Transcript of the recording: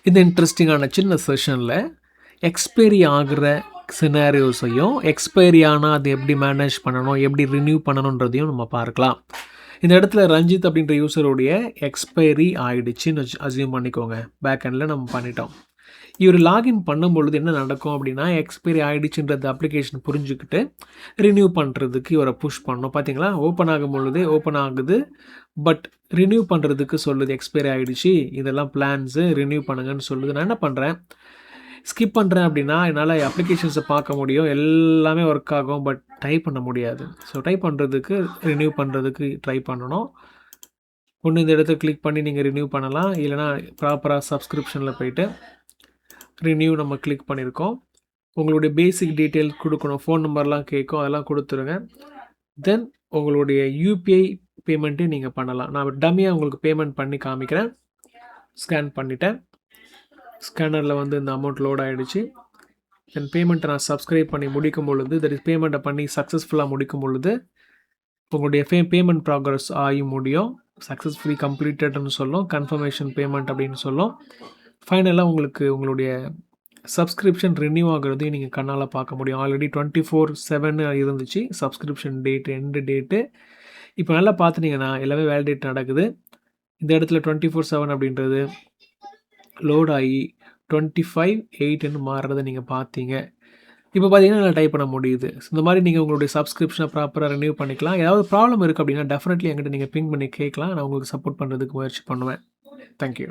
இந்த இன்ட்ரெஸ்டிங்கான சின்ன செஷனில் எக்ஸ்பைரி ஆகிற சினாரியோஸையும் எக்ஸ்பைரி ஆனால் அது எப்படி மேனேஜ் பண்ணணும், எப்படி ரினியூ பண்ணணுன்றதையும் நம்ம பார்க்கலாம். இந்த இடத்துல ரஞ்சித் அப்படின்ற யூசருடைய எக்ஸ்பைரி ஆகிடுச்சின்னு அசியூம் பண்ணிக்கோங்க. பேக் எண்டில் நம்ம பண்ணிட்டோம். இவர் லாகின் பண்ணும்பொழுது என்ன நடக்கும் அப்படின்னா, எக்ஸ்பைரி ஆகிடுச்சுன்றது அப்ளிகேஷன் புரிஞ்சுக்கிட்டு ரினியூ பண்ணுறதுக்கு இவரை புஷ் பண்ணணும். பார்த்தீங்களா, ஓப்பன் ஆகும் பொழுது ஓப்பன் ஆகுது, பட் ரினியூ பண்ணுறதுக்கு சொல்லுது எக்ஸ்பைரி ஆகிடுச்சு, இதெல்லாம் பிளான்ஸு ரினியூ பண்ணுங்கன்னு சொல்லுது. நான் என்ன பண்ணுறேன், ஸ்கிப் பண்ணுறேன் அப்படின்னா என்னால் அப்ளிகேஷன்ஸை பார்க்க முடியும், எல்லாமே ஒர்க் ஆகும், பட் டைப் பண்ண முடியாது. ஸோ டைப் பண்ணுறதுக்கு ரினியூ பண்ணுறதுக்கு ட்ரை பண்ணணும். ஒன்று இந்த இடத்த கிளிக் பண்ணி நீங்கள் ரினியூ பண்ணலாம், இல்லைனா ப்ராப்பராக சப்ஸ்கிரிப்ஷனில் போய்ட்டு ரினியூ நம்ம கிளிக் பண்ணியிருக்கோம். உங்களுடைய பேசிக் டீட்டெயில் கொடுக்கணும், ஃபோன் நம்பர்லாம் கேட்கும், அதெல்லாம் கொடுத்துருங்க. தென் உங்களுடைய யூபிஐ பேமெண்ட்டையும் நீங்கள் பண்ணலாம். நான் டம்மியாக உங்களுக்கு பேமெண்ட் பண்ணி காமிக்கிறேன். ஸ்கேன் பண்ணிட்டேன். ஸ்கேனரில் வந்து இந்த அமௌண்ட் லோட் ஆகிடுச்சு. தென் பேமெண்ட்டை நான் சப்ஸ்கிரைப் பண்ணி முடிக்கும் பொழுது, தட் இஸ் பேமெண்ட்டை பண்ணி சக்ஸஸ்ஃபுல்லாக முடிக்கும் பொழுது உங்களுடைய பேமெண்ட் ப்ராக்ரஸ் ஆகி முடியும். சக்ஸஸ்ஃபுல்லி கம்ப்ளீட்டட்னு சொல்லும், கன்ஃபர்மேஷன் பேமெண்ட் அப்படின்னு சொல்லும். ஃபைனலாக உங்களுக்கு உங்களுடைய சப்ஸ்கிரிப்ஷன் ரினியூ ஆகிறதையும் நீங்கள் கண்ணால் பார்க்க முடியும். ஆல்ரெடி 24/7 இருந்துச்சு சப்ஸ்கிரிப்ஷன் டேட்டு, எண்டு டேட்டு. இப்போ நல்லா பார்த்துட்டிங்கன்னா எல்லாமே வேலிடேட் நடக்குது. இந்த இடத்துல 24/7 அப்படின்றது லோட் ஆகி 25/8ன்னு மாறுறதை நீங்கள் பார்த்தீங்க. இப்போ பார்த்தீங்கன்னா நல்லா டைப் பண்ண முடியுது. இந்த மாதிரி நீங்கள் உங்களுடைய சப்ஸ்கிரிப்ஷனை ப்ராப்பராக ரினியூ பண்ணிக்கலாம். ஏதாவது ப்ராப்ளம் இருக்குது அப்படின்னா டெஃபினெட்லி என்கிட்ட நீங்கள் பிங் பண்ணி கேட்கலாம். நான் உங்களுக்கு சப்போர்ட் பண்ணுறதுக்கு முயற்சி பண்ணுவேன். தேங்க்யூ.